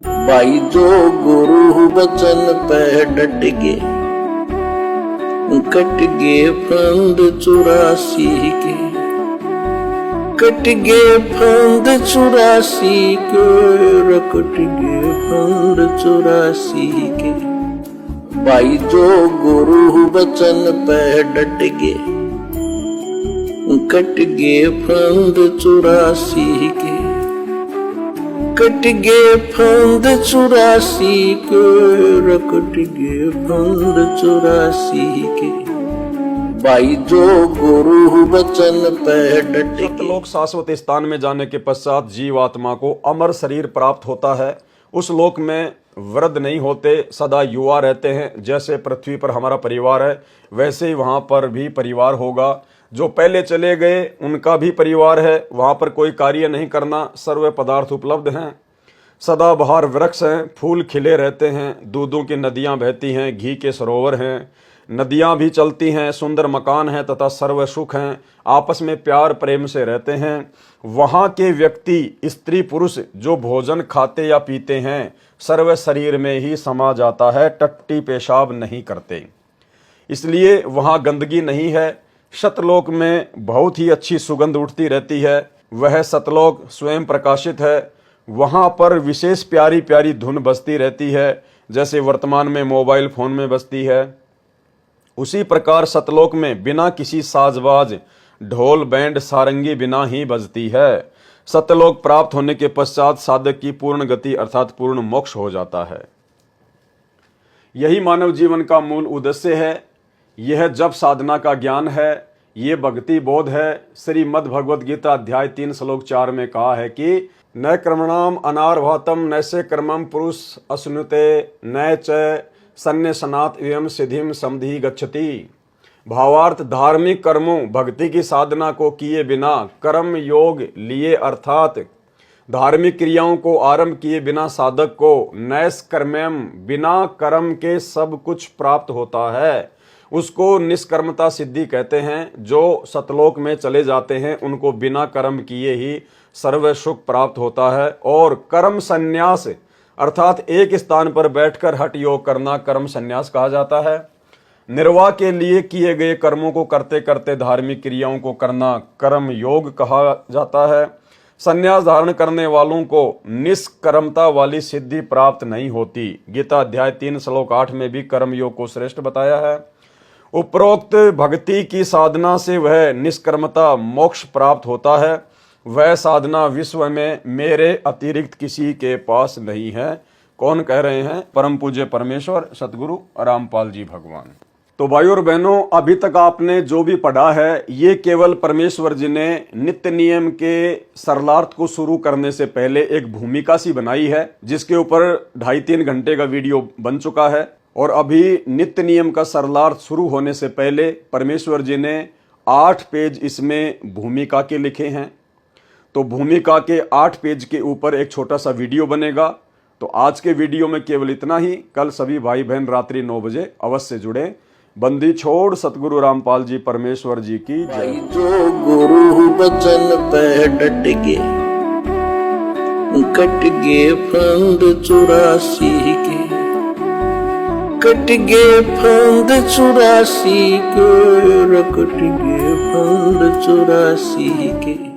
भाई जो गुरु बचन पे डट गे, कट गे फंद 84 के, कट गे फंद 84 के, कट गे फंद 84 के। भाई जो गुरु बचन पे डट गे, कट गे फंद 84 के, कट गे फंद 84 के, कट गे फंद 84 के। भाई जो गुरु बचन पे डट गे। सतलोक शाश्वत स्थान में जाने के पश्चात जीवात्मा को अमर शरीर प्राप्त होता है। उस लोक में वृद्ध नहीं होते, सदा युवा रहते हैं। जैसे पृथ्वी पर हमारा परिवार है, वैसे ही वहाँ पर भी परिवार होगा। जो पहले चले गए उनका भी परिवार है। वहाँ पर कोई कार्य नहीं करना, सर्व पदार्थ उपलब्ध हैं। सदाबहार वृक्ष हैं, फूल खिले रहते हैं, दूधों की नदियाँ बहती हैं, घी के सरोवर हैं, नदियाँ भी चलती हैं, सुंदर मकान हैं तथा सर्व सुख हैं। आपस में प्यार प्रेम से रहते हैं। वहाँ के व्यक्ति स्त्री पुरुष जो भोजन खाते या पीते हैं, सर्व शरीर में ही समा जाता है, टट्टी पेशाब नहीं करते, इसलिए वहाँ गंदगी नहीं है। सतलोक में बहुत ही अच्छी सुगंध उठती रहती है। वह सतलोक स्वयं प्रकाशित है। वहाँ पर विशेष प्यारी प्यारी धुन बजती रहती है, जैसे वर्तमान में मोबाइल फोन में बजती है। उसी प्रकार सतलोक में बिना किसी साजबाज, ढोल बैंड सारंगी बिना ही बजती है। सतलोक प्राप्त होने के पश्चात साधक की पूर्ण गति अर्थात पूर्ण मोक्ष हो जाता है। यही मानव जीवन का मूल उद्देश्य है। यह जब साधना का ज्ञान है, ये भक्ति बोध है। श्रीमद् भगवद गीता अध्याय 3 श्लोक 4 में कहा है कि न कर्मणाम अनार्भातम नैसे कर्मम पुरुष अश्नुते न च सन्न्यसनात् एवं सिद्धिम समधि गच्छति। भावार्थ, धार्मिक कर्मों भक्ति की साधना को किए बिना, कर्म योग लिए अर्थात धार्मिक क्रियाओं को आरंभ किए बिना साधक को नैस कर्मम बिना कर्म के सब कुछ प्राप्त होता है। उसको निष्कर्मता सिद्धि कहते हैं। जो सतलोक में चले जाते हैं उनको बिना कर्म किए ही सर्व सुख प्राप्त होता है। और कर्म संन्यास अर्थात एक स्थान पर बैठकर हठ योग करना कर्म संन्यास कहा जाता है। निर्वाह के लिए किए गए कर्मों को करते करते धार्मिक क्रियाओं को करना कर्म योग कहा जाता है। संन्यास धारण करने वालों को निष्कर्मता वाली सिद्धि प्राप्त नहीं होती। गीता अध्याय 3 श्लोक 8 में भी कर्म योग को श्रेष्ठ बताया है। उपरोक्त भक्ति की साधना से वह निष्कर्मता मोक्ष प्राप्त होता है। वह साधना विश्व में मेरे अतिरिक्त किसी के पास नहीं है। कौन कह रहे हैं? परम पूज्य परमेश्वर सतगुरु रामपाल जी भगवान। तो भाइयों और बहनों, अभी तक आपने जो भी पढ़ा है ये केवल परमेश्वर जी ने नित्य नियम के सरलार्थ को शुरू करने से पहले एक भूमिका सी बनाई है, जिसके ऊपर 2.5-3 घंटे का वीडियो बन चुका है। और अभी नित्य नियम का सरलार्थ शुरू होने से पहले परमेश्वर जी ने 8 पेज इसमें भूमिका के लिखे हैं। तो भूमिका के 8 पेज के ऊपर एक छोटा सा वीडियो बनेगा। तो आज के वीडियो में केवल इतना ही। कल सभी भाई बहन रात्रि 9 बजे अवश्य जुड़े। बंदी छोड़ सतगुरु रामपाल जी परमेश्वर जी की जय। जो गुरु बचन पे डट गे, कट गे फंद 84 के, कट गे फंद 84 के, कट गे फंद 84 के।